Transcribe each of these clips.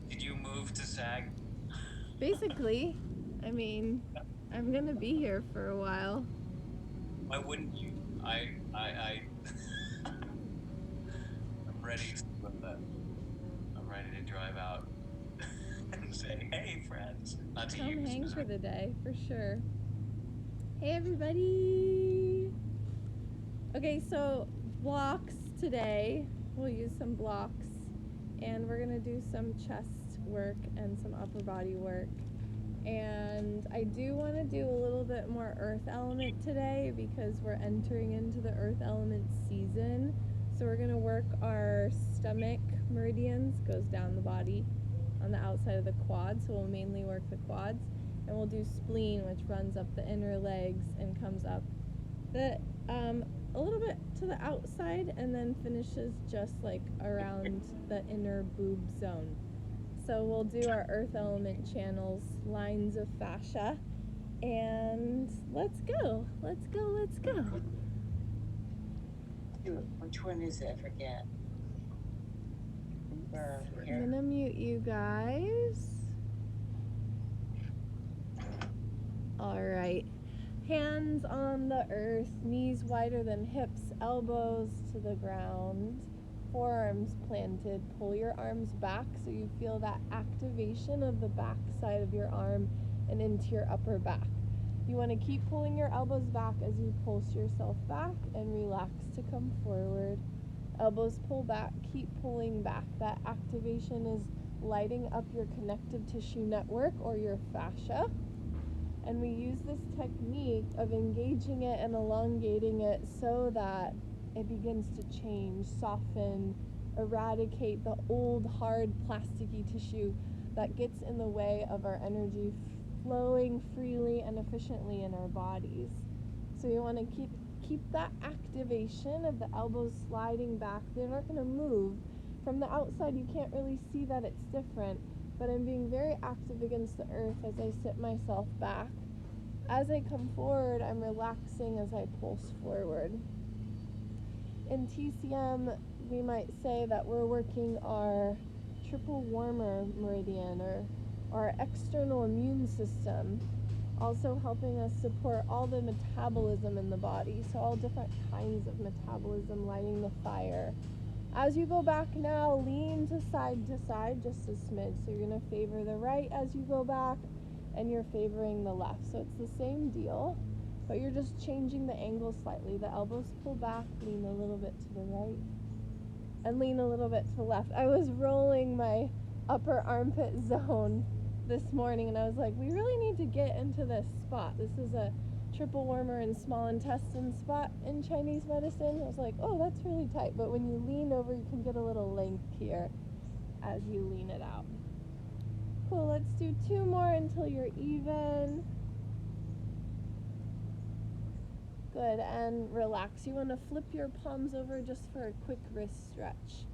Did you move to SAG? Basically, I mean, I'm gonna be here for a while. Why wouldn't you? I'm ready I'm ready to drive out and say, hey, friends. Not to Come you hang for specifically. the day, for sure. Hey, everybody! Okay, so blocks today. We'll use some blocks, and we're gonna do some chest work and some upper body work. And I do want to do a little bit more earth element today because we're entering into the earth element season. So we're going to work our stomach meridians, goes down the body on the outside of the quads. So we'll mainly work the quads. And we'll do spleen, which runs up the inner legs and comes up the a little bit to the outside and then finishes just like around the inner boob zone. So we'll do our earth element channels, lines of fascia, and let's go. Let's go. Let's go. Which one is it? I forget. I'm gonna mute you guys. All right. Hands on the earth, knees wider than hips, elbows to the ground, forearms planted. Pull your arms back so you feel that activation of the back side of your arm and into your upper back. You want to keep pulling your elbows back as you pulse yourself back and relax to come forward. Elbows pull back, keep pulling back. That activation is lighting up your connective tissue network or your fascia. And we use this technique of engaging it and elongating it so that it begins to change, soften, eradicate the old, hard, plasticky tissue that gets in the way of our energy flowing freely and efficiently in our bodies. So you want to keep that activation of the elbows sliding back. They're not going to move. From the outside, you can't really see that it's different, but I'm being very active against the earth as I sit myself back. As I come forward, I'm relaxing as I pulse forward. In TCM, we might say that we're working our triple warmer meridian or our external immune system, also helping us support all the metabolism in the body, so all different kinds of metabolism lighting the fire. As you go back now, lean to side just a smidge. So you're going to favor the right as you go back, and you're favoring the left. So it's the same deal, but you're just changing the angle slightly. The elbows pull back, lean a little bit to the right, and lean a little bit to the left. I was rolling my upper armpit zone this morning, and I was like, we really need to get into this spot. This is a triple warmer and small intestine spot in Chinese medicine. I was like, oh, that's really tight. But when you lean over, you can get a little length here as you lean it out. Cool, let's do 2 more until you're even. Good, and relax. You want to flip your palms over just for a quick wrist stretch.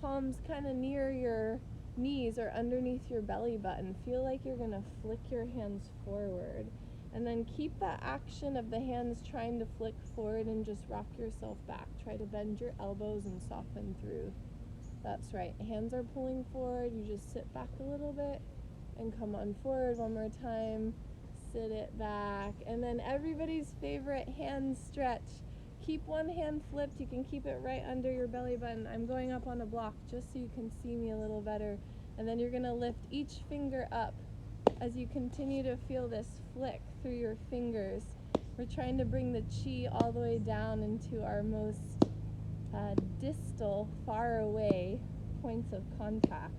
Palms kind of near your knees or underneath your belly button. Feel like you're going to flick your hands forward. And then keep that action of the hands trying to flick forward and just rock yourself back. Try to bend your elbows and soften through. That's right. Hands are pulling forward. You just sit back a little bit and come on forward one more time. Sit it back. And then everybody's favorite hand stretch. Keep one hand flipped. You can keep it right under your belly button. I'm going up on a block just so you can see me a little better. And then you're going to lift each finger up as you continue to feel this flick through your fingers. We're trying to bring the chi all the way down into our most distal, far away points of contact.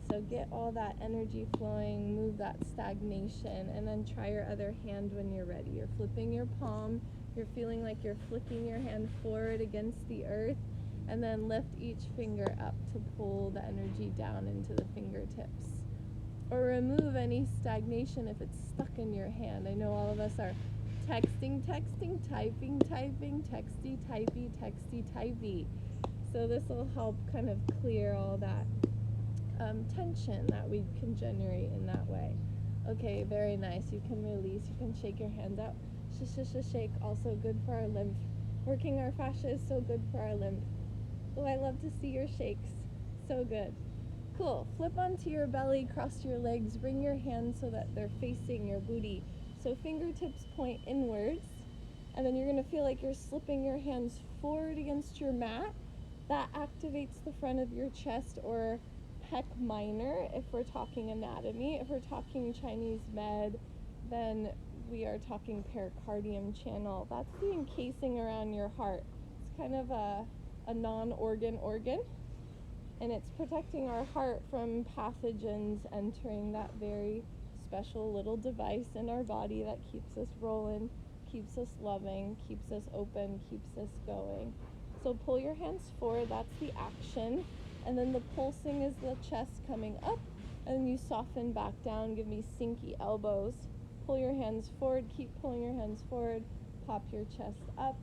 So get all that energy flowing, move that stagnation, and then try your other hand when you're ready. You're flipping your palm, you're feeling like you're flicking your hand forward against the earth, and then lift each finger up to pull the energy down into the fingertips. Or remove any stagnation if it's stuck in your hand. I know all of us are texting, typing, texty, typey. So this will help kind of clear all that tension that we can generate in that way. Okay, very nice. You can release. You can shake your hands out. Shake. Also good for our lymph. Working our fascia is so good for our lymph. Oh, I love to see your shakes. So good. Cool. Flip onto your belly, cross your legs, bring your hands so that they're facing your booty. So fingertips point inwards, and then you're going to feel like you're slipping your hands forward against your mat. That activates the front of your chest, or pec minor if we're talking anatomy. If we're talking Chinese med, then we are talking pericardium channel. That's the encasing around your heart. It's kind of a non-organ organ, and it's protecting our heart from pathogens entering that very special little device in our body that keeps us rolling, keeps us loving, keeps us open, keeps us going. So pull your hands forward, that's the action. And then the pulsing is the chest coming up, and then you soften back down, give me sinky elbows. Pull your hands forward, keep pulling your hands forward, pop your chest up,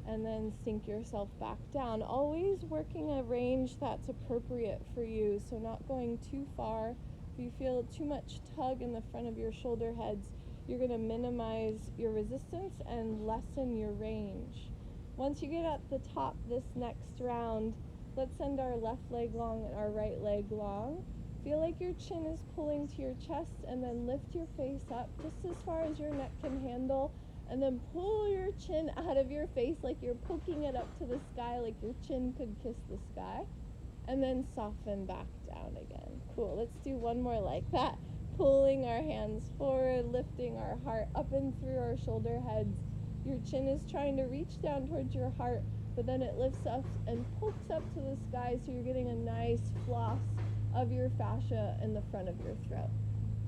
and then sink yourself back down. Always working a range that's appropriate for you, so not going too far. If you feel too much tug in the front of your shoulder heads, you're going to minimize your resistance and lessen your range. Once you get at the top this next round, let's send our left leg long and our right leg long. Feel like your chin is pulling to your chest, and then lift your face up just as far as your neck can handle, and then pull your chin out of your face like you're poking it up to the sky, like your chin could kiss the sky, and then soften back down again. Cool. Let's do one more like that. Pulling our hands forward, lifting our heart up and through our shoulder heads. Your chin is trying to reach down towards your heart, but then it lifts up and pokes up to the sky, so you're getting a nice floss of your fascia in the front of your throat.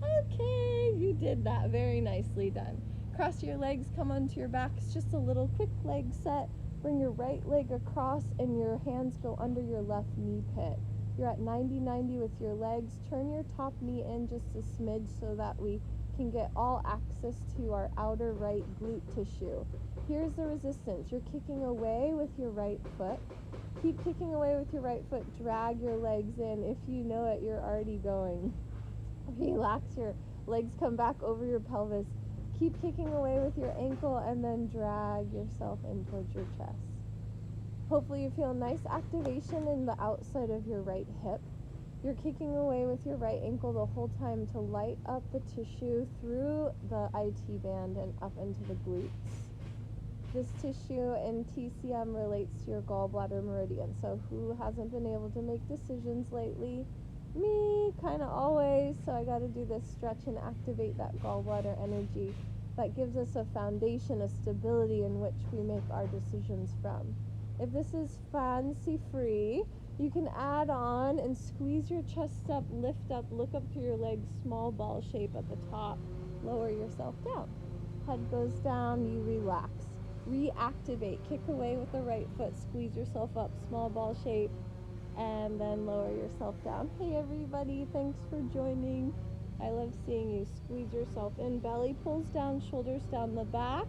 Okay, you did that. Very nicely done. Cross your legs, come onto your back. It's just a little quick leg set. Bring your right leg across, and your hands go under your left knee pit. You're at 90-90 with your legs. Turn your top knee in just a smidge so that we can get all access to our outer right glute tissue. Here's the resistance. You're kicking away with your right foot. Keep kicking away with your right foot. Drag your legs in. If you know it, you're already going. Relax your legs, come back over your pelvis. Keep kicking away with your ankle, and then drag yourself in towards your chest. Hopefully you feel nice activation in the outside of your right hip. You're kicking away with your right ankle the whole time to light up the tissue through the IT band and up into the glutes. This tissue in TCM relates to your gallbladder meridian. So who hasn't been able to make decisions lately? Me, kind of always. So I got to do this stretch and activate that gallbladder energy. That gives us a foundation, a stability in which we make our decisions from. If this is fancy free, you can add on and squeeze your chest up, lift up, look up through your legs, small ball shape at the top. Lower yourself down. Head goes down, you relax. Reactivate, kick away with the right foot, squeeze yourself up, small ball shape, and then lower yourself down. Hey everybody, thanks for joining. I love seeing you. Squeeze yourself in, belly pulls down, shoulders down the back,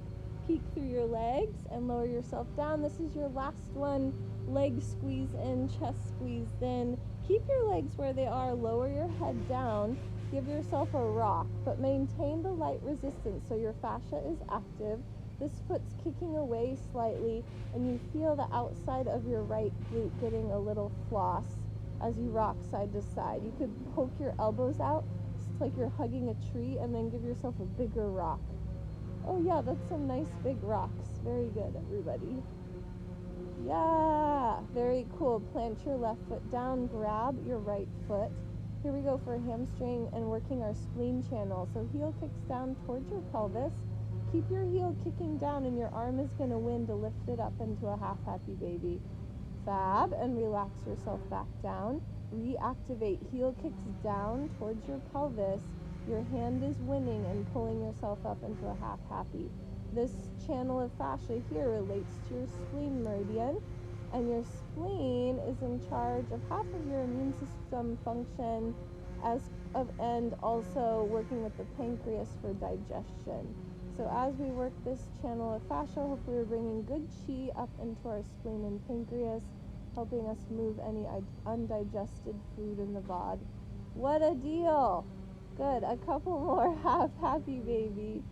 peek through your legs and lower yourself down. This is your last one. Leg squeeze in, chest squeezed in. Keep your legs where they are, lower your head down, give yourself a rock, but maintain the light resistance so your fascia is active. This foot's kicking away slightly, and you feel the outside of your right glute getting a little floss as you rock side to side. You could poke your elbows out, it's like you're hugging a tree, and then give yourself a bigger rock. Oh yeah, that's some nice big rocks. Very good, everybody. Yeah, very cool. Plant your left foot down, grab your right foot. Here we go for hamstring and working our spleen channel. So heel kicks down towards your pelvis. Keep your heel kicking down, and your arm is going to win to lift it up into a half happy baby. Fab, and relax yourself back down. Reactivate. Heel kicks down towards your pelvis. Your hand is winning and pulling yourself up into a half happy. This channel of fascia here relates to your spleen meridian, and your spleen is in charge of half of your immune system function, and also working with the pancreas for digestion. So as we work this channel of fascia, hopefully we're bringing good chi up into our spleen and pancreas, helping us move any undigested food in the body. What a deal! Good, a couple more half happy baby.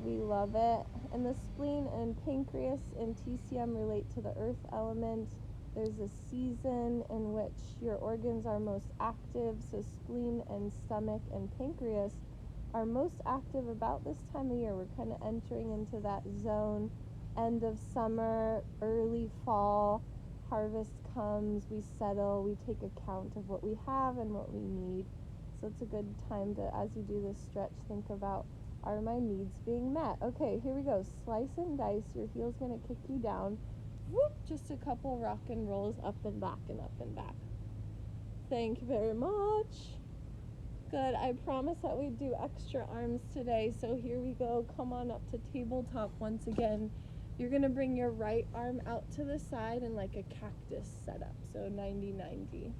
We love it. And the spleen and pancreas and TCM relate to the earth element. There's a season in which your organs are most active, so spleen and stomach and pancreas are most active about this time of year. We're kind of entering into that zone, end of summer, early fall, harvest comes, we settle, we take account of what we have and what we need. So it's a good time to, as you do this stretch, think about, are my needs being met? Okay, here we go. Slice and dice. Your heel's going to kick you down. Whoop, just a couple rock and rolls up and back and up and back. Thank you very much. Good. I promised that we'd do extra arms today, so here we go. Come on up to tabletop once again. You're going to bring your right arm out to the side in like a cactus setup, so 90-90.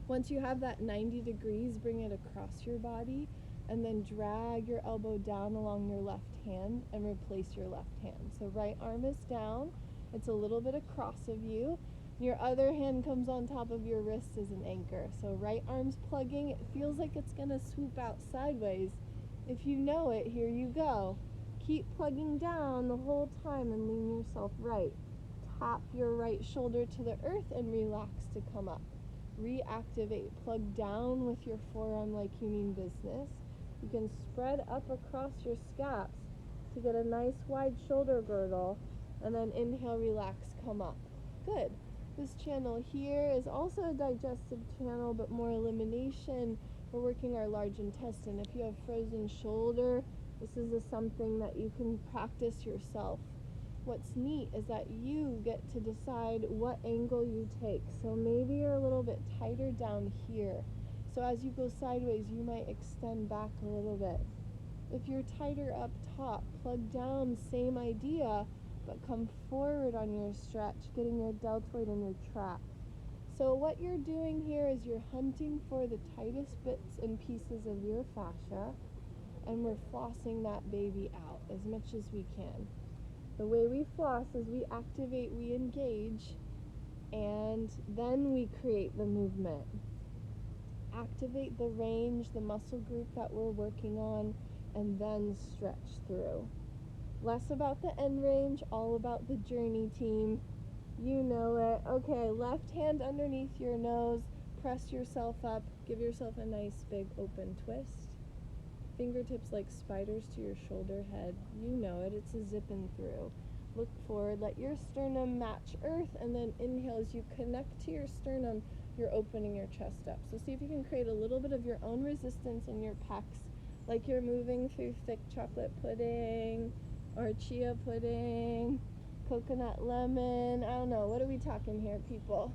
Once you have that 90 degrees, bring it across your body and then drag your elbow down along your left hand and replace your left hand. So right arm is down. It's a little bit across of you. Your other hand comes on top of your wrist as an anchor. So right arm's plugging. It feels like it's going to swoop out sideways. If you know it, here you go. Keep plugging down the whole time and lean yourself right. Tap your right shoulder to the earth and relax to come up. Reactivate. Plug down with your forearm like you mean business. You can spread up across your scaps to get a nice wide shoulder girdle, and then inhale, relax, come up. Good. This channel here is also a digestive channel, but more elimination. We're working our large intestine. If you have frozen shoulder, this is something that you can practice yourself. What's neat is that you get to decide what angle you take. So maybe you're a little bit tighter down here. So as you go sideways, you might extend back a little bit. If you're tighter up top, plug down, same idea, but come forward on your stretch, getting your deltoid and your trap. So what you're doing here is you're hunting for the tightest bits and pieces of your fascia, and we're flossing that baby out as much as we can. The way we floss is we activate, we engage, and then we create the movement. Activate the range, the muscle group that we're working on, and then stretch through. Less about the end range, all about the journey, team. You know it. Okay, left hand underneath your nose, press yourself up, give yourself a nice big open twist. Fingertips like spiders to your shoulder head. You know it, it's a zipping through. Look forward, let your sternum match earth, and then inhale as you connect to your sternum, you're opening your chest up. So see if you can create a little bit of your own resistance in your pecs, like you're moving through thick chocolate pudding, or chia pudding, coconut lemon, I don't know, what are we talking here, people?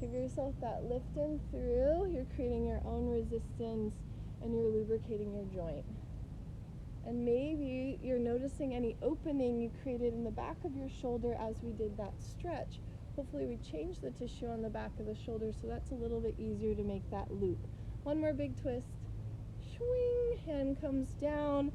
Give yourself that lift in through, you're creating your own resistance, and you're lubricating your joint. And maybe you're noticing any opening you created in the back of your shoulder as we did that stretch. Hopefully we changed the tissue on the back of the shoulder so that's a little bit easier to make that loop. One more big twist. Swing, hand comes down,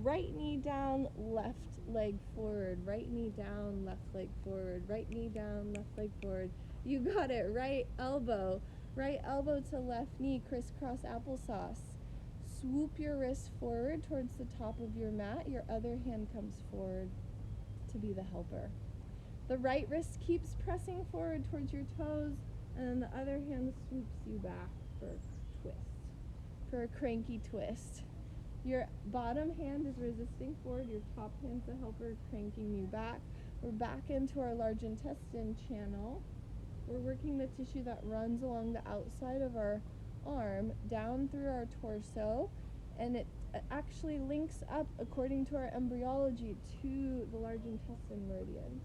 right knee down, left leg forward, right knee down, left leg forward, right knee down, left leg forward. You got it, right elbow to left knee, crisscross applesauce. Swoop your wrist forward towards the top of your mat. Your other hand comes forward to be the helper. The right wrist keeps pressing forward towards your toes, and then the other hand swoops you back for a twist, for a cranky twist. Your bottom hand is resisting forward, your top hand's the helper cranking you back. We're back into our large intestine channel. We're working the tissue that runs along the outside of our arm down through our torso, and it actually links up, according to our embryology, to the large intestine meridian.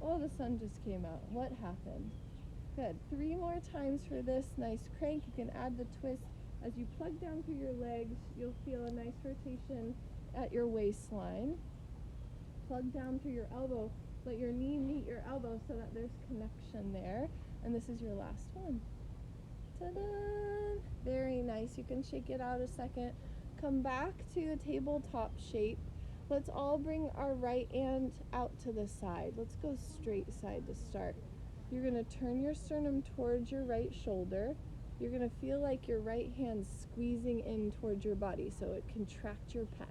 Oh, the sun just came out. What happened? Good. 3 more times for this nice crank. You can add the twist. As you plug down through your legs, you'll feel a nice rotation at your waistline. Plug down through your elbow. Let your knee meet your elbow so that there's connection there. And this is your last one. Ta-da! Very nice. You can shake it out a second. Come back to a tabletop shape. Let's all bring our right hand out to the side. Let's go straight side to start. You're going to turn your sternum towards your right shoulder. You're going to feel like your right hand squeezing in towards your body, so it contract your pec.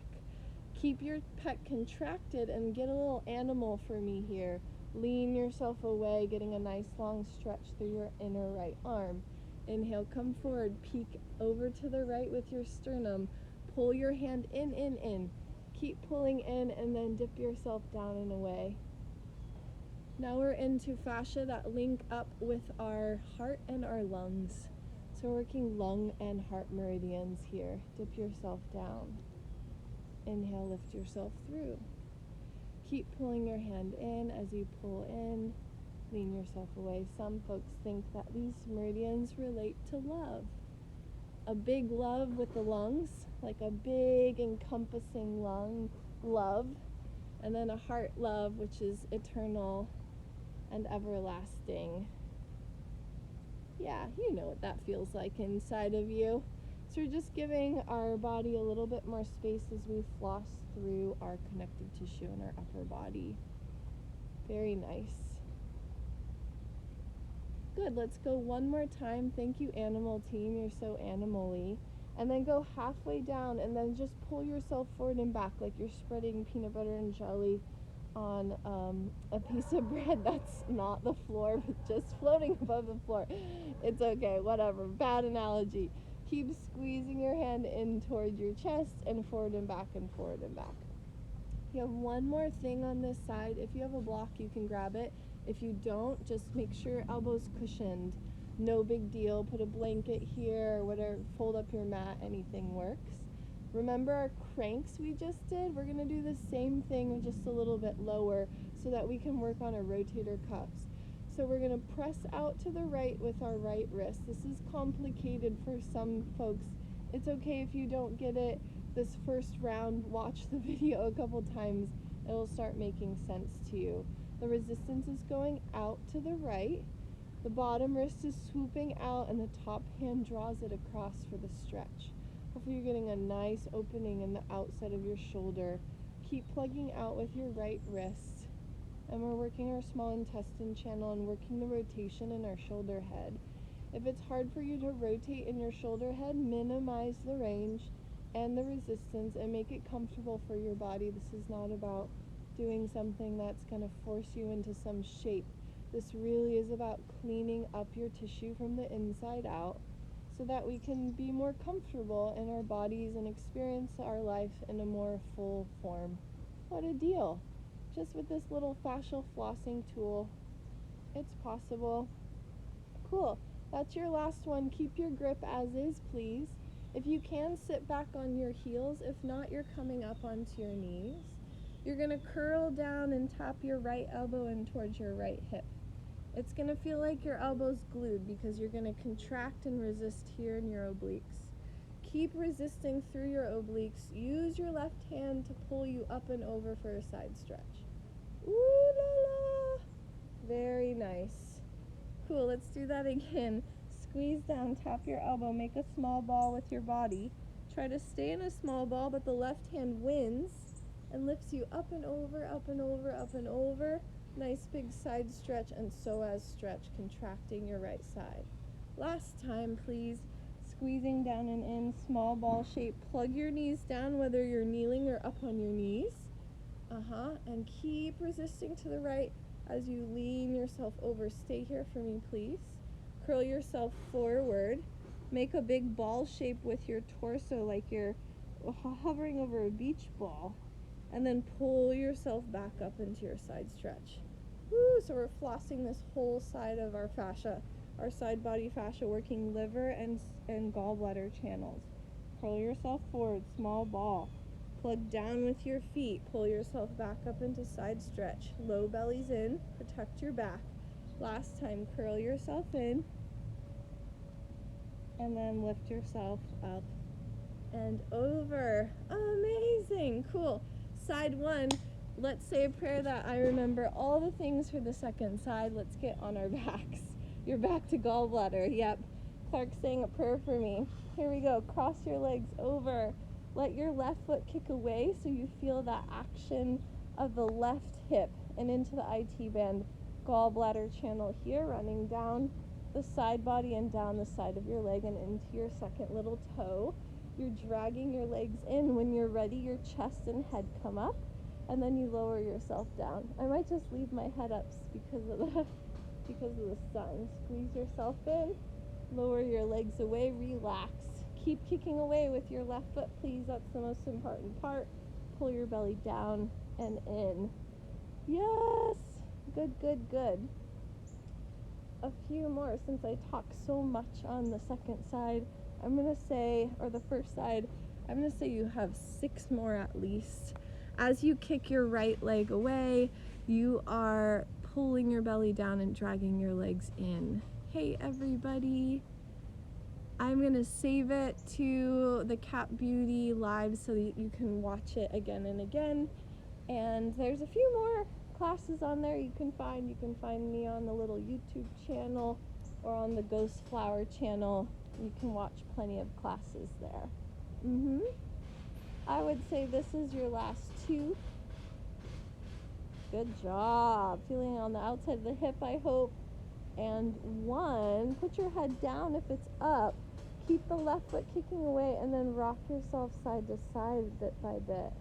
Keep your pec contracted and get a little animal for me here. Lean yourself away, getting a nice long stretch through your inner right arm. Inhale, come forward, peek over to the right with your sternum. Pull your hand in. Keep pulling in and then dip yourself down and away. Now we're into fascia that link up with our heart and our lungs. So we're working lung and heart meridians here. Dip yourself down. Inhale, lift yourself through. Keep pulling your hand in as you pull in. Lean yourself away. Some folks think that these meridians relate to love. A big love with the lungs, like a big encompassing love, and then a heart love, which is eternal and everlasting. Yeah, you know what that feels like inside of you. So we're just giving our body a little bit more space as we floss through our connective tissue in our upper body. Very nice. Good, let's go one more time. Thank you, animal team, you're so animal-y. And then go halfway down and then just pull yourself forward and back like you're spreading peanut butter and jelly on a piece of bread that's not the floor but just floating above the floor. It's okay, whatever, bad analogy. Keep squeezing your hand in toward your chest and forward and back and forward and back. You have one more thing on this side. If you have a block, you can grab it. If you don't, just make sure your elbow's cushioned. No big deal. Put a blanket here or whatever. Fold up your mat. Anything works. Remember our cranks we just did? We're going to do the same thing just a little bit lower so that we can work on our rotator cuffs. So we're going to press out to the right with our right wrist. This is complicated for some folks. It's okay if you don't get it this first round. Watch the video a couple times. It'll start making sense to you. The resistance is going out to the right. The bottom wrist is swooping out and the top hand draws it across for the stretch. Hopefully you're getting a nice opening in the outside of your shoulder. Keep plugging out with your right wrist. And we're working our small intestine channel and working the rotation in our shoulder head. If it's hard for you to rotate in your shoulder head, minimize the range and the resistance and make it comfortable for your body. This is not about doing something that's going to force you into some shape. This really is about cleaning up your tissue from the inside out so that we can be more comfortable in our bodies and experience our life in a more full form. What a deal. Just with this little fascial flossing tool, it's possible. Cool. That's your last one. Keep your grip as is, please. If you can, sit back on your heels. If not, you're coming up onto your knees. You're going to curl down and tap your right elbow in towards your right hip. It's going to feel like your elbow's glued because you're going to contract and resist here in your obliques. Keep resisting through your obliques. Use your left hand to pull you up and over for a side stretch. Ooh la la! Very nice. Cool, let's do that again. Squeeze down, tap your elbow, make a small ball with your body. Try to stay in a small ball, but the left hand wins and lifts you up and over, up and over, up and over. Nice big side stretch and psoas stretch, contracting your right side. Last time, please. Squeezing down and in, small ball shape. Plug your knees down, whether you're kneeling or up on your knees. And keep resisting to the right as you lean yourself over. Stay here for me, please. Curl yourself forward. Make a big ball shape with your torso like you're hovering over a beach ball. And then pull yourself back up into your side stretch. Woo! So we're flossing this whole side of our fascia, our side body fascia, working liver and gallbladder channels. Curl yourself forward, small ball. Plug down with your feet. Pull yourself back up into side stretch. Low bellies in. Protect your back. Last time, curl yourself in. And then lift yourself up and over. Amazing. Cool. Side one. Let's say a prayer that I remember all the things for the second side. Let's get on our backs. You're back to gallbladder. Yep. Clark's saying a prayer for me. Here we go. Cross your legs over. Let your left foot kick away so you feel that action of the left hip and into the IT band. Gallbladder channel here, running down the side body and down the side of your leg and into your second little toe. You're dragging your legs in. When you're ready, your chest and head come up. and then you lower yourself down. I might just leave my head up because of the sun. Squeeze yourself in, lower your legs away, relax. Keep kicking away with your left foot, please. That's the most important part. Pull your belly down and in. Yes! Good, good, good. A few more since I talk so much on the second side. I'm going to say, or the first side, I'm going to say you have 6 more at least. As you kick your right leg away, you are pulling your belly down and dragging your legs in. Hey everybody. I'm going to save it to the Cat Beauty live so that you can watch it again and again. And there's a few more classes on there you can find. You can find me on the little YouTube channel or on the Ghost Flower channel. You can watch plenty of classes there. I would say this is your last 2. Good job. Feeling on the outside of the hip, I hope. And 1, put your head down if it's up. Keep the left foot kicking away and then rock yourself side to side bit by bit.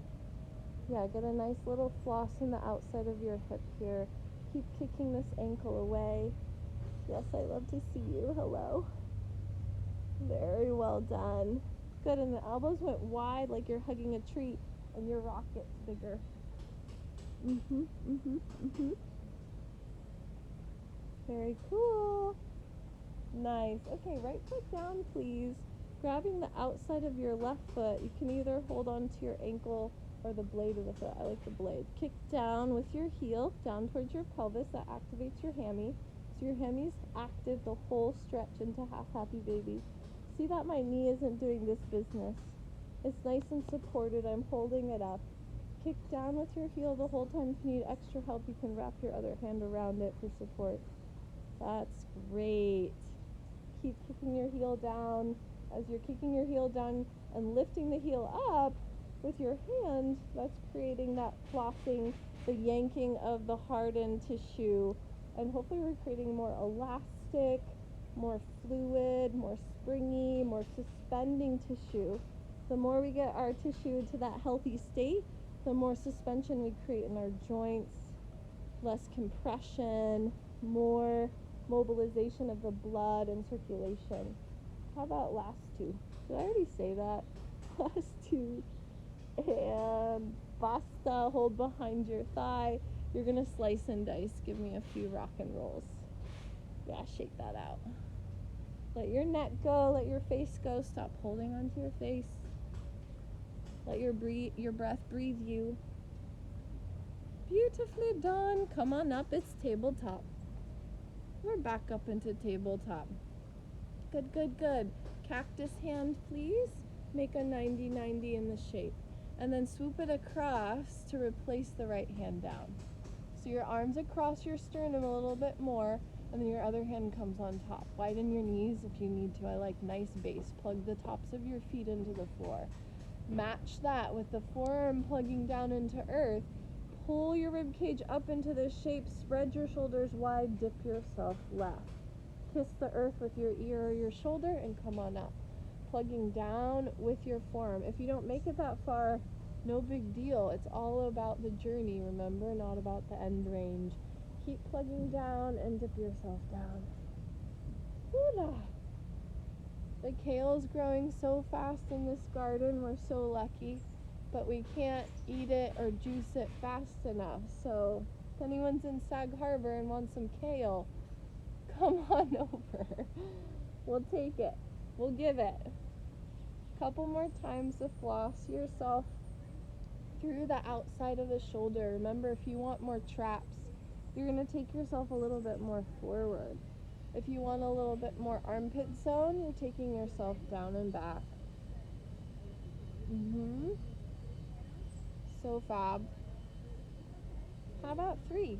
Yeah, get a nice little floss in the outside of your hip here. Keep kicking this ankle away. Yes, I love to see you. Hello. Very well done. Good, and the elbows went wide like you're hugging a tree, and your rock gets bigger. Very cool. Nice. Okay, right foot down, please. Grabbing the outside of your left foot, you can either hold on to your ankle or the blade of the foot. I like the blade. Kick down with your heel, down towards your pelvis. That activates your hammy. So your hammy's active the whole stretch into half happy baby. See that my knee isn't doing this business. It's nice and supported. I'm holding it up. Kick down with your heel the whole time. If you need extra help, you can wrap your other hand around it for support. That's great. Keep kicking your heel down. As you're kicking your heel down and lifting the heel up with your hand, that's creating that flossing, the yanking of the hardened tissue. And hopefully we're creating more elastic, more fluid, more springy, more suspending tissue. The more we get our tissue to that healthy state, the more suspension we create in our joints, less compression, more mobilization of the blood and circulation. How about last 2? Did I already say that? Last 2. And basta, hold behind your thigh. You're going to slice and dice. Give me a few rock and rolls. Yeah, shake that out. Let your neck go. Let your face go. Stop holding onto your face. Let your breath breathe you. Beautifully done. Come on up. It's tabletop. We're back up into tabletop. Good, good, good. Cactus hand, please. Make a 90-90 in the shape. And then swoop it across to replace the right hand down. So your arms across your sternum a little bit more, and then your other hand comes on top. Widen your knees if you need to. I like nice base. Plug the tops of your feet into the floor. Match that with the forearm plugging down into earth. Pull your rib cage up into this shape. Spread your shoulders wide. Dip yourself left. Kiss the earth with your ear or your shoulder and come on up. Plugging down with your forearm. If you don't make it that far, no big deal. It's all about the journey, remember, not about the end range. Keep plugging down and dip yourself down. Hula. The kale's growing so fast in this garden. We're so lucky. But we can't eat it or juice it fast enough. So if anyone's in Sag Harbor and wants some kale, come on over. We'll take it. We'll give it. Couple more times to floss yourself through the outside of the shoulder. Remember, if you want more traps, you're going to take yourself a little bit more forward. If you want a little bit more armpit zone, you're taking yourself down and back. So fab. How about 3?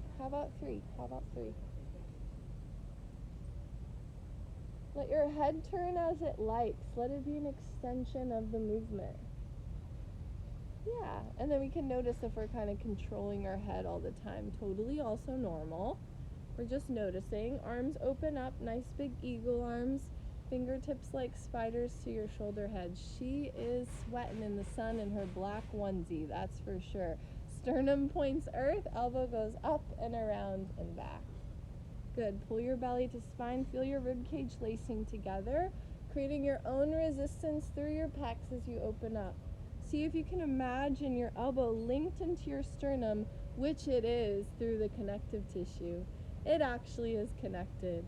Let your head turn as it likes. Let it be an extension of the movement. Yeah, and then we can notice if we're kind of controlling our head all the time. Totally also normal. We're just noticing. Arms open up, nice big eagle arms. Fingertips like spiders to your shoulder head. She is sweating in the sun in her black onesie, that's for sure. Sternum points earth, elbow goes up and around and back. Good. Pull your belly to spine. Feel your rib cage lacing together, creating your own resistance through your pecs as you open up. See if you can imagine your elbow linked into your sternum, which it is through the connective tissue. It actually is connected.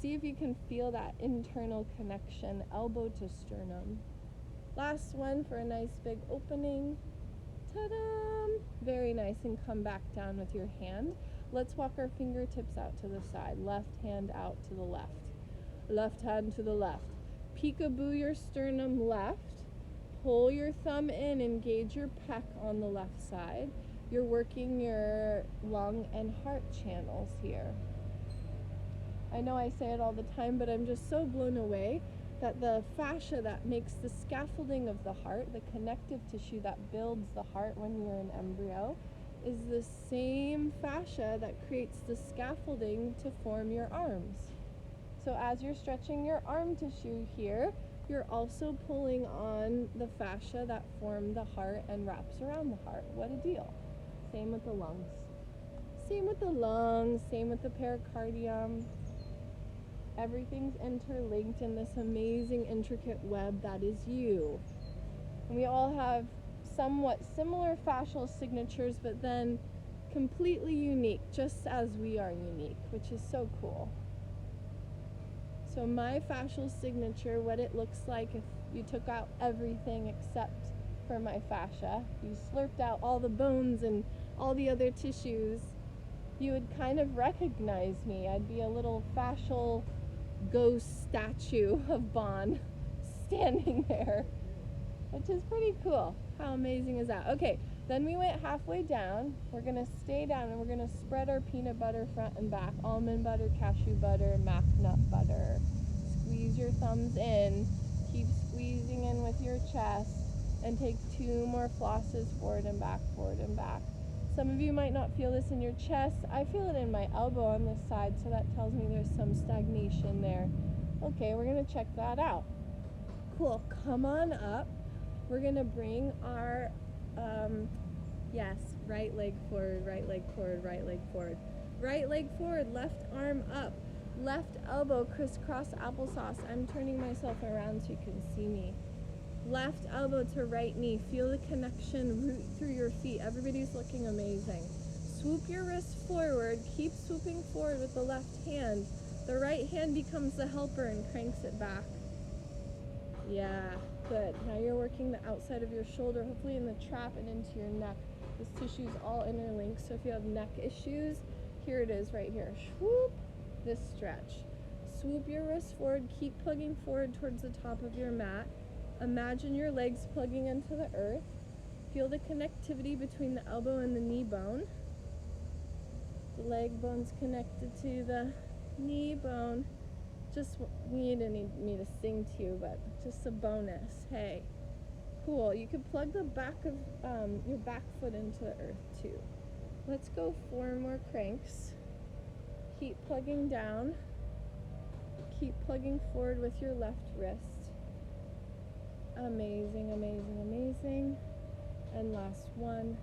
See if you can feel that internal connection, elbow to sternum. Last one for a nice big opening. Ta-da! Very nice, and come back down with your hand. Let's walk our fingertips out to the side. Left hand out to the left. Left hand to the left. Peekaboo your sternum left. Pull your thumb in, engage your pec on the left side. You're working your lung and heart channels here. I know I say it all the time, but I'm just so blown away that the fascia that makes the scaffolding of the heart, the connective tissue that builds the heart when you're an embryo, is the same fascia that creates the scaffolding to form your arms. So as you're stretching your arm tissue here, you're also pulling on the fascia that formed the heart and wraps around the heart. What a deal. Same with the lungs. Same with the lungs, same with the pericardium. Everything's interlinked in this amazing intricate web that is you. And we all have somewhat similar fascial signatures, but then completely unique, just as we are unique, which is so cool. So my fascial signature, what it looks like if you took out everything except for my fascia, you slurped out all the bones and all the other tissues, you would kind of recognize me. I'd be a little fascial ghost statue of Bon standing there, which is pretty cool. How amazing is that? Okay, then we went halfway down. We're going to stay down and we're going to spread our peanut butter front and back. Almond butter, cashew butter, mac nut butter. Squeeze your thumbs in. Keep squeezing in with your chest. And take 2 more flosses forward and back, forward and back. Some of you might not feel this in your chest. I feel it in my elbow on this side, so that tells me there's some stagnation there. Okay, we're going to check that out. Cool. Come on up. We're going to bring our, right leg forward, right leg forward, right leg forward. Right leg forward, left arm up. Left elbow crisscross applesauce. I'm turning myself around so you can see me. Left elbow to right knee. Feel the connection root through your feet. Everybody's looking amazing. Swoop your wrist forward. Keep swooping forward with the left hand. The right hand becomes the helper and cranks it back. Yeah, good. Now you're working the outside of your shoulder, hopefully in the trap and into your neck. This tissue's all interlinked, so if you have neck issues, here it is right here. Swoop, this stretch. Swoop your wrist forward. Keep plugging forward towards the top of your mat. Imagine your legs plugging into the earth. Feel the connectivity between the elbow and the knee bone. The leg bone's connected to the knee bone. Just, you didn't need me to sing to you, but just a bonus. Hey, cool. You could plug the back of your back foot into the earth too. Let's go 4 more cranks. Keep plugging down. Keep plugging forward with your left wrist. Amazing, amazing, amazing. And last one.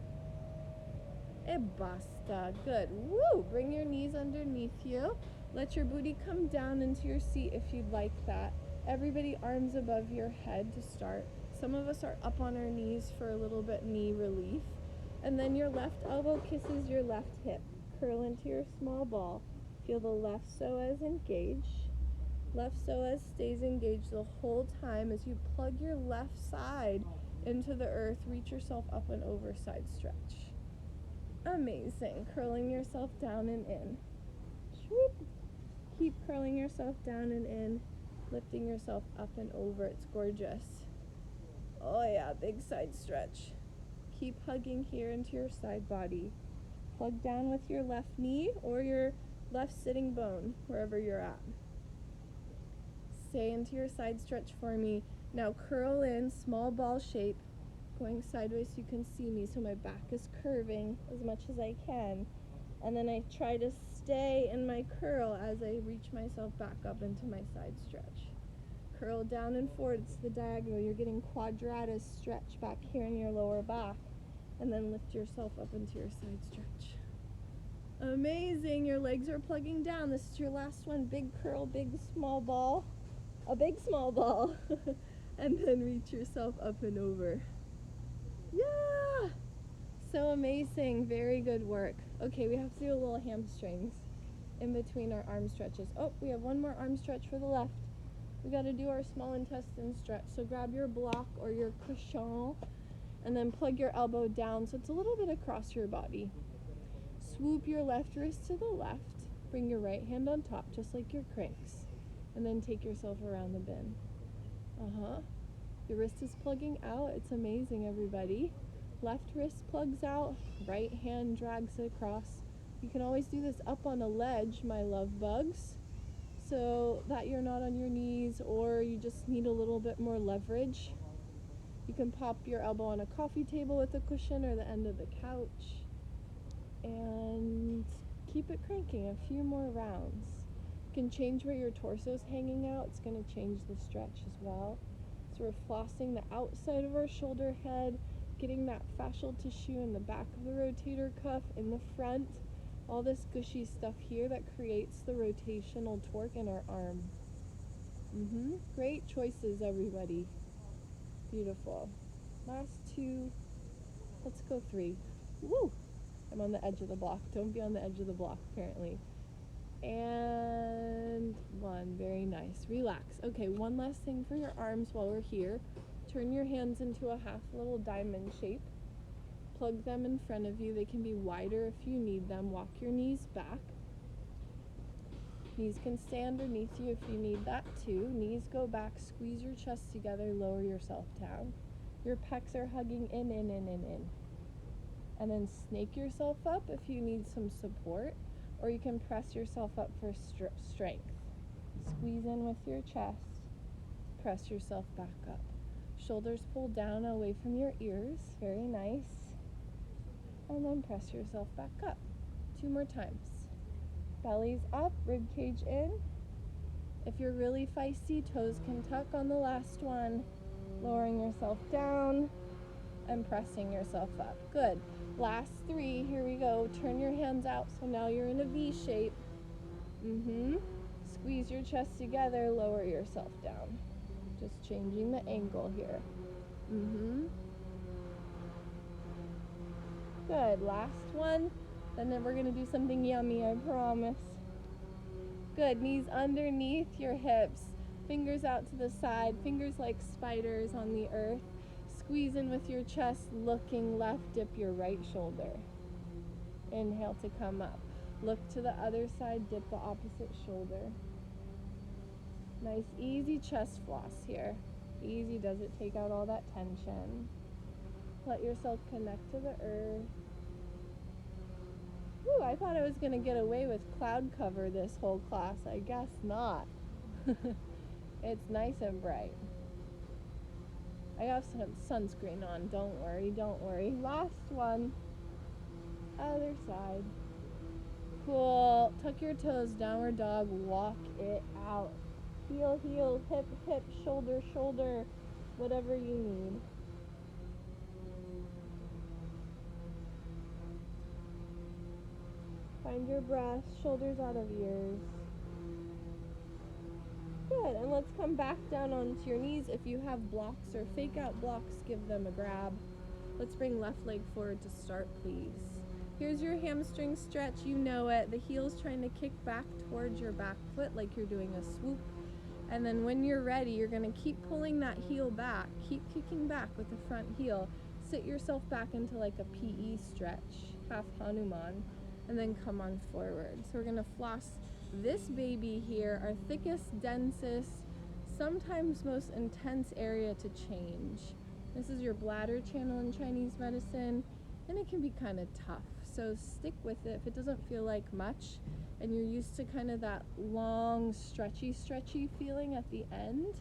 E basta. Good. Woo! Bring your knees underneath you. Let your booty come down into your seat if you'd like that. Everybody arms above your head to start. Some of us are up on our knees for a little bit knee relief. And then your left elbow kisses your left hip. Curl into your small ball. Feel the left psoas engage. Left psoas stays engaged the whole time as you plug your left side into the earth. Reach yourself up and over, side stretch. Amazing. Curling yourself down and in. Swoop. Keep curling yourself down and in. Lifting yourself up and over. It's gorgeous. Oh yeah, big side stretch. Keep hugging here into your side body. Plug down with your left knee or your left sitting bone, wherever you're at. Stay into your side stretch for me. Now curl in, small ball shape, going sideways so you can see me. So my back is curving as much as I can. And then I try to stay in my curl as I reach myself back up into my side stretch. Curl down and forward. It's the diagonal. You're getting quadratus stretch back here in your lower back. And then lift yourself up into your side stretch. Amazing, your legs are plugging down. This is your last one. Big curl, big small ball. A big small ball. And then reach yourself up and over. Yeah! So amazing, very good work. Okay, we have to do a little hamstrings in between our arm stretches. Oh, we have one more arm stretch for the left. We got to do our small intestine stretch. So grab your block or your cushion and then plug your elbow down so it's a little bit across your body. Swoop your left wrist to the left. Bring your right hand on top, just like your cranks. And then take yourself around the bend. Your wrist is plugging out. It's amazing, everybody. Left wrist plugs out. Right hand drags it across. You can always do this up on a ledge, my love bugs, so that you're not on your knees or you just need a little bit more leverage. You can pop your elbow on a coffee table with a cushion or the end of the couch. And keep it cranking a few more rounds. You can change where your torso's hanging out. It's going to change the stretch as well. So we're flossing the outside of our shoulder head, getting that fascial tissue in the back of the rotator cuff, in the front, all this gushy stuff here that creates the rotational torque in our arm. Great choices, everybody. Beautiful. Last two. Let's go three. Woo! I'm on the edge of the block. Don't be on the edge of the block, apparently. And one. Very nice. Relax. Okay, one last thing for your arms while we're here. Turn your hands into a half little diamond shape. Plug them in front of you. They can be wider if you need them. Walk your knees back. Knees can stay underneath you if you need that too. Knees go back. Squeeze your chest together. Lower yourself down. Your pecs are hugging in. And then snake yourself up if you need some support, or you can press yourself up for strength. Squeeze in with your chest, press yourself back up. Shoulders pull down away from your ears, very nice. And then press yourself back up. 2 more times. Belly's up, rib cage in. If you're really feisty, toes can tuck on the last one. Lowering yourself down and pressing yourself up. Good. Last 3, here we go. Turn your hands out so now you're in a V shape. Squeeze your chest together, lower yourself down. Just changing the angle here. Good. Last one. Then we're going to do something yummy, I promise. Good. Knees underneath your hips. Fingers out to the side. Fingers like spiders on the earth. Squeeze in with your chest, looking left, dip your right shoulder. Inhale to come up. Look to the other side, dip the opposite shoulder. Nice, easy chest floss here. Easy does it, take out all that tension. Let yourself connect to the earth. Whew, I thought I was going to get away with cloud cover this whole class. I guess not. It's nice and bright. I have some sunscreen on, don't worry. Last one. Other side. Cool. Tuck your toes, downward dog, walk it out. Heel, heel, hip, hip, shoulder, shoulder, whatever you need. Find your breath, shoulders out of ears. Good, and let's come back down onto your knees. If you have blocks or fake out blocks, give them a grab. Let's bring left leg forward to start, please. Here's your hamstring stretch, you know it. The heel's trying to kick back towards your back foot like you're doing a swoop. And then when you're ready, you're gonna keep pulling that heel back. Keep kicking back with the front heel. Sit yourself back into like a PE stretch, half Hanuman, and then come on forward. So we're gonna floss this baby here, our thickest, densest, sometimes most intense area to change. This is your bladder channel in Chinese medicine, and it can be kind of tough. So stick with it. If it doesn't feel like much, and you're used to kind of that long, stretchy feeling at the end,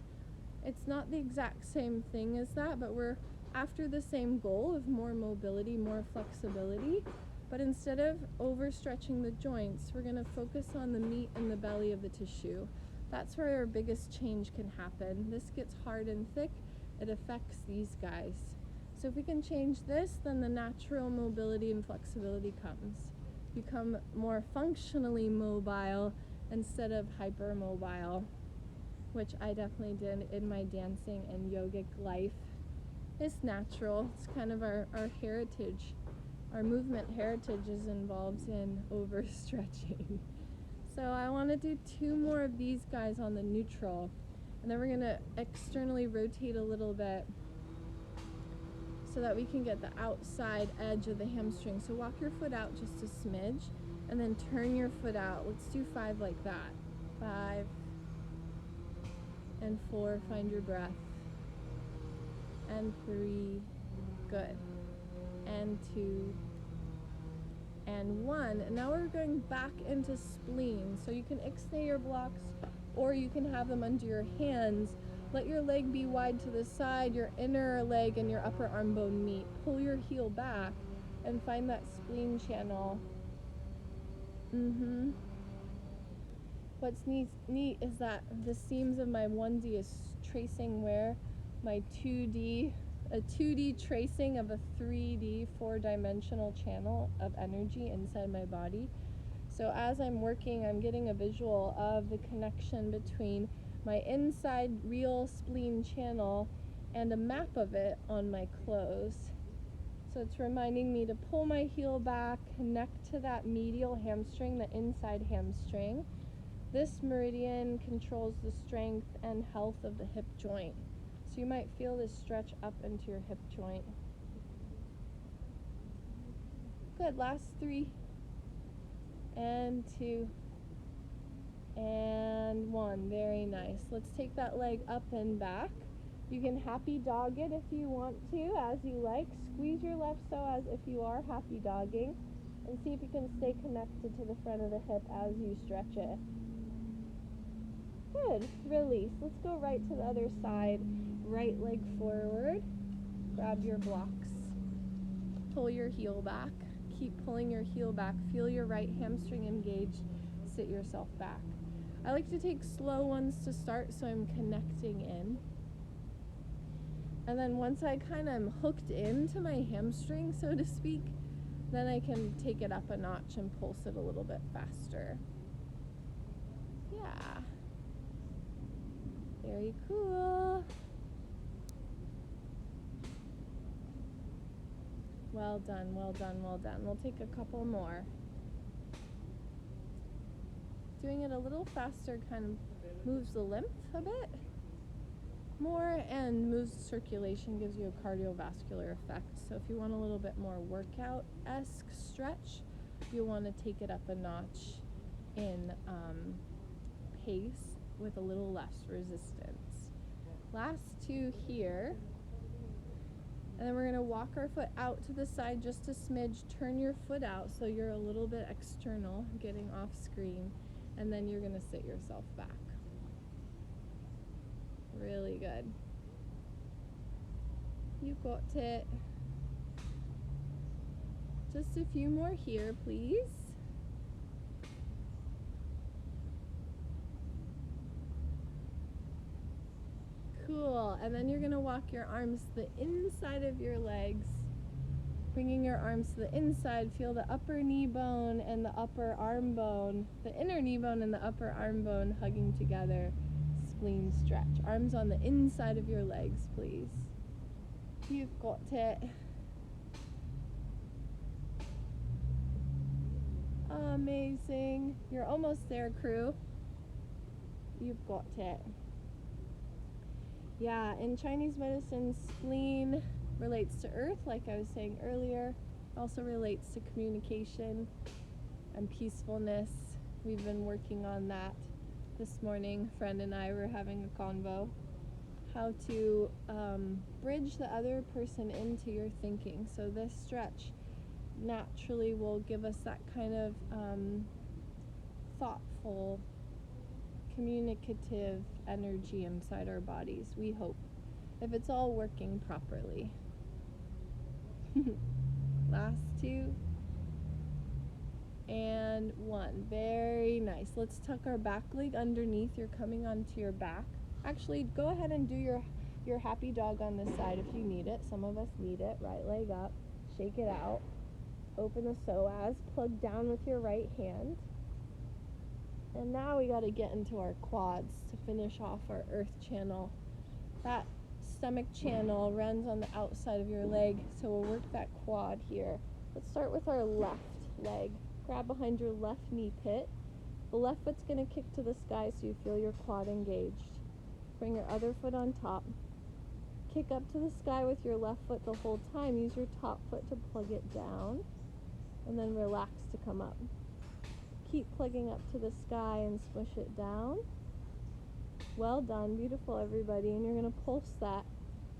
it's not the exact same thing as that, but we're after the same goal of more mobility, more flexibility. But instead of overstretching the joints, we're going to focus on the meat and the belly of the tissue. That's where our biggest change can happen. This gets hard and thick. It affects these guys. So if we can change this, then the natural mobility and flexibility comes. Become more functionally mobile instead of hypermobile, which I definitely did in my dancing and yogic life. It's natural. It's kind of our heritage. Our movement heritage is involved in overstretching. So I want to do 2 more of these guys on the neutral. And then we're going to externally rotate a little bit so that we can get the outside edge of the hamstring. So walk your foot out just a smidge and then turn your foot out. Let's do 5 like that. 5 and 4, find your breath. And 3, good. And 2, and 1. And now we're going back into spleen. So you can ixnay your blocks or you can have them under your hands. Let your leg be wide to the side, your inner leg and your upper arm bone meet. Pull your heel back and find that spleen channel. What's neat is that the seams of my 1D is tracing where my 2D, a 2D tracing of a 3D 4-dimensional channel of energy inside my body. So as I'm working, I'm getting a visual of the connection between my inside real spleen channel and a map of it on my clothes. So it's reminding me to pull my heel back, connect to that medial hamstring, the inside hamstring. This meridian controls the strength and health of the hip joint. So you might feel this stretch up into your hip joint. Good, last 3. And 2. And 1, very nice. Let's take that leg up and back. You can happy dog it if you want to, as you like. Squeeze your left psoas as if you are happy dogging, and see if you can stay connected to the front of the hip as you stretch it. Good, release. Let's go right to the other side. Right leg forward. Grab your blocks. Pull your heel back. Keep pulling your heel back. Feel your right hamstring engaged. Sit yourself back. I like to take slow ones to start so I'm connecting in. And then once I kind of am hooked into my hamstring, so to speak, then I can take it up a notch and pulse it a little bit faster. Yeah. Very cool. Well done, well done, well done. We'll take a couple more. Doing it a little faster kind of moves the lymph a bit more and moves circulation, gives you a cardiovascular effect. So if you want a little bit more workout-esque stretch, you'll want to take it up a notch in pace with a little less resistance. Last 2 here. And then we're going to walk our foot out to the side just a smidge. Turn your foot out so you're a little bit external, getting off screen. And then you're going to sit yourself back. Really good. You got it. Just a few more here, please. Cool. And then you're going to walk your arms to the inside of your legs. Bringing your arms to the inside, feel the upper knee bone and the upper arm bone, the inner knee bone and the upper arm bone hugging together. Spleen stretch. Arms on the inside of your legs, please. You've got it. Amazing. You're almost there, crew. You've got it. Yeah, in Chinese medicine, spleen relates to earth, like I was saying earlier. Also relates to communication and peacefulness. We've been working on that this morning. Friend and I were having a convo. How to bridge the other person into your thinking. So this stretch naturally will give us that kind of thoughtful, communicative energy inside our bodies, we hope, if it's all working properly. Last 2 and 1. Very nice. Let's tuck our back leg underneath. You're coming onto your back. Actually, go ahead and do your your happy dog on this side if you need it. Some of us need it. Right leg up, shake it out. Open the psoas, plug down with your right hand. And now we got to get into our quads to finish off our earth channel. That stomach channel runs on the outside of your leg, so we'll work that quad here. Let's start with our left leg. Grab behind your left knee pit. The left foot's going to kick to the sky so you feel your quad engaged. Bring your other foot on top. Kick up to the sky with your left foot the whole time. Use your top foot to plug it down, and then relax to come up. Keep plugging up to the sky and smush it down. Well done. Beautiful, everybody. And you're going to pulse that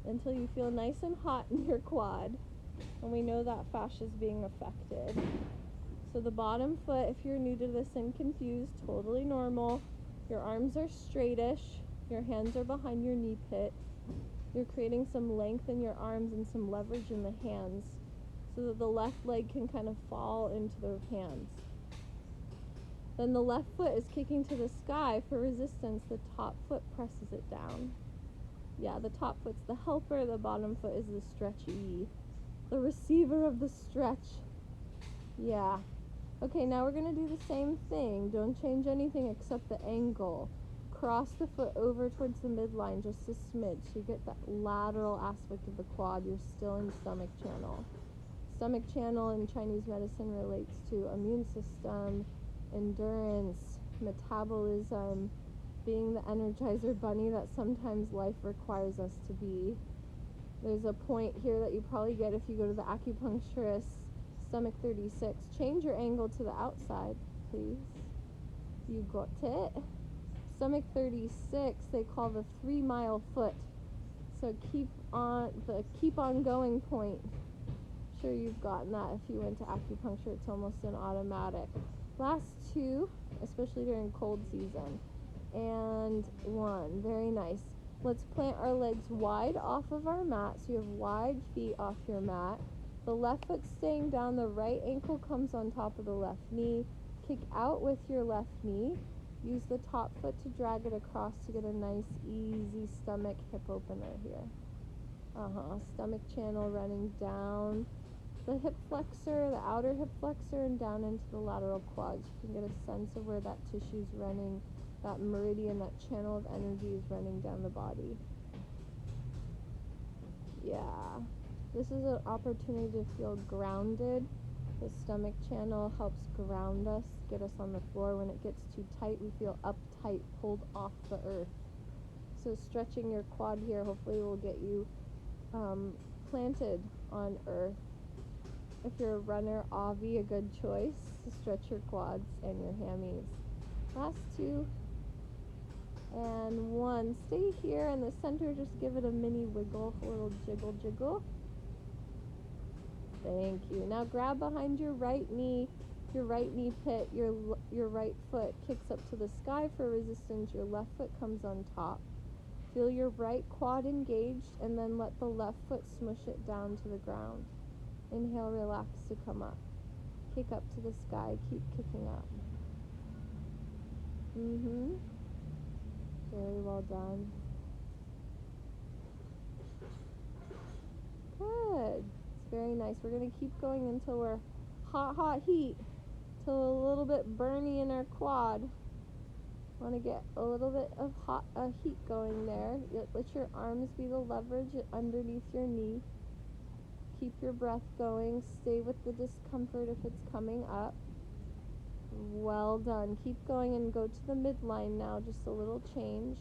until you feel nice and hot in your quad. And we know that fascia is being affected. So the bottom foot, if you're new to this and confused, totally normal. Your arms are straightish. Your hands are behind your knee pit. You're creating some length in your arms and some leverage in the hands so that the left leg can kind of fall into the hands. Then the left foot is kicking to the sky for resistance. The top foot presses it down. Yeah, the top foot's the helper. The bottom foot is the stretchy, the receiver of the stretch. Yeah. Okay, now we're going to do the same thing. Don't change anything except the angle. Cross the foot over towards the midline just a smidge so you get that lateral aspect of the quad. You're still in stomach channel. Stomach channel in Chinese medicine relates to immune system, endurance, metabolism, being the energizer bunny that sometimes life requires us to be. There's a point here that you probably get if you go to the acupuncturist. Stomach 36. Change your angle to the outside, please. You got it. Stomach 36, they call the 3-mile foot. So keep on going point. Sure you've gotten that if you went to acupuncture. It's almost an automatic. Last two, especially during cold season. And one. Very nice. Let's plant our legs wide off of our mat, so you have wide feet off your mat. The left foot staying down, the right ankle comes on top of the left knee. Kick out with your left knee. Use the top foot to drag it across to get a nice, easy stomach hip opener here. Stomach channel running down the hip flexor, the outer hip flexor, and down into the lateral quads. You can get a sense of where that tissue is running, that meridian, that channel of energy is running down the body. Yeah. This is an opportunity to feel grounded. The stomach channel helps ground us, get us on the floor. When it gets too tight, we feel uptight, pulled off the earth. So stretching your quad here hopefully will get you planted on earth. If you're a runner, Avi, a good choice to stretch your quads and your hammies. Last two. And one. Stay here in the center. Just give it a mini wiggle, a little jiggle, jiggle. Thank you. Now grab behind your right knee pit. Your right foot kicks up to the sky for resistance. Your left foot comes on top. Feel your right quad engaged, and then let the left foot smush it down to the ground. Inhale, relax to come up. Kick up to the sky. Keep kicking up. Very well done. Good. It's very nice. We're going to keep going until we're hot heat, till a little bit burny in our quad. Want to get a little bit of heat going there. Let your arms be the leverage underneath your knee. Keep your breath going. Stay with the discomfort if it's coming up. Well done. Keep going and go to the midline now. Just a little change.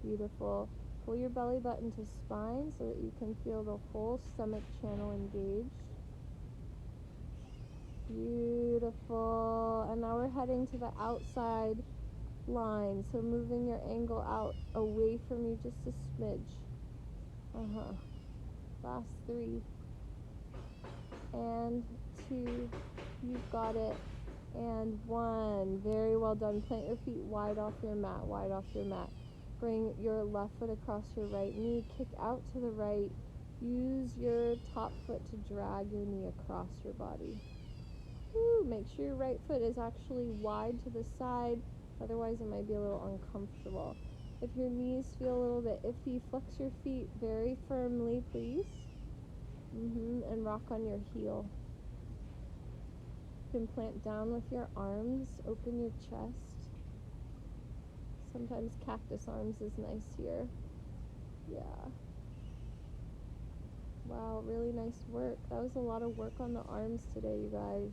Beautiful. Pull your belly button to spine so that you can feel the whole stomach channel engaged. Beautiful. And now we're heading to the outside line. So moving your angle out away from you just a smidge. Last three. And two. You've got it. And one. Very well done. Plant your feet wide off your mat. Wide off your mat. Bring your left foot across your right knee. Kick out to the right. Use your top foot to drag your knee across your body. Make sure your right foot is actually wide to the side. Otherwise, it might be a little uncomfortable. If your knees feel a little bit iffy, flex your feet very firmly, please. And rock on your heel. You can plant down with your arms, open your chest. Sometimes cactus arms is nice here. Yeah. Wow, really nice work. That was a lot of work on the arms today, you guys.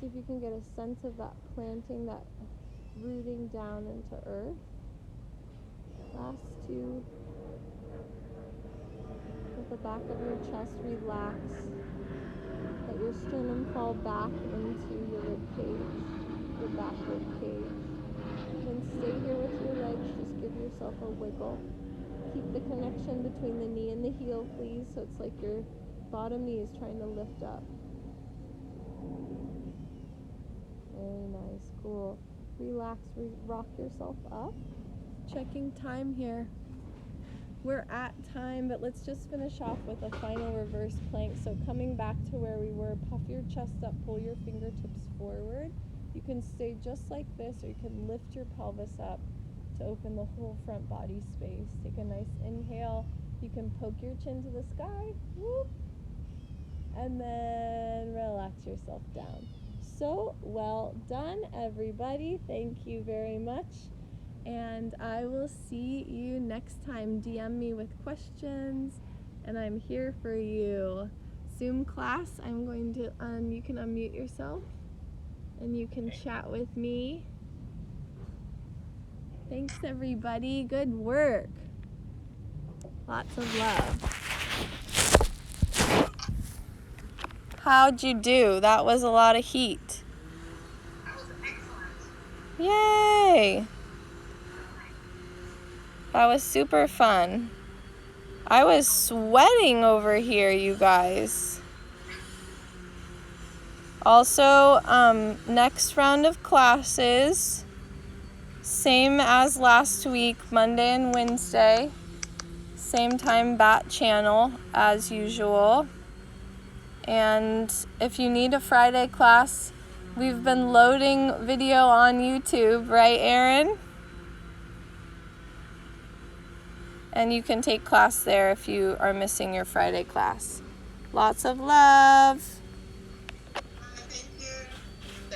See if you can get a sense of that planting, that rooting down into earth. Last two. Let the back of your chest relax. Let your sternum fall back into your rib cage, your back rib cage. Then stay here with your legs. Just give yourself a wiggle. Keep the connection between the knee and the heel, please, so it's like your bottom knee is trying to lift up. Very nice, cool. Relax, rock yourself up. Checking time here. We're at time, but let's just finish off with a final reverse plank. So coming back to where we were, puff your chest up, pull your fingertips forward. You can stay just like this, or you can lift your pelvis up to open the whole front body space. Take a nice inhale. You can poke your chin to the sky. Whoop. And then relax yourself down. So well done, everybody. Thank you very much. And I will see you next time. DM me with questions, and I'm here for you. Zoom class, I'm going to, you can unmute yourself, and you can chat with me. Thanks, everybody. Good work. Lots of love. How'd you do? That was a lot of heat. That was excellent. Yay! That was super fun. I was sweating over here, you guys. Also, next round of classes, same as last week, Monday and Wednesday. Same time, bat channel as usual. And if you need a Friday class, we've been loading video on YouTube, right, Erin? And you can take class there if you are missing your Friday class. Lots of love.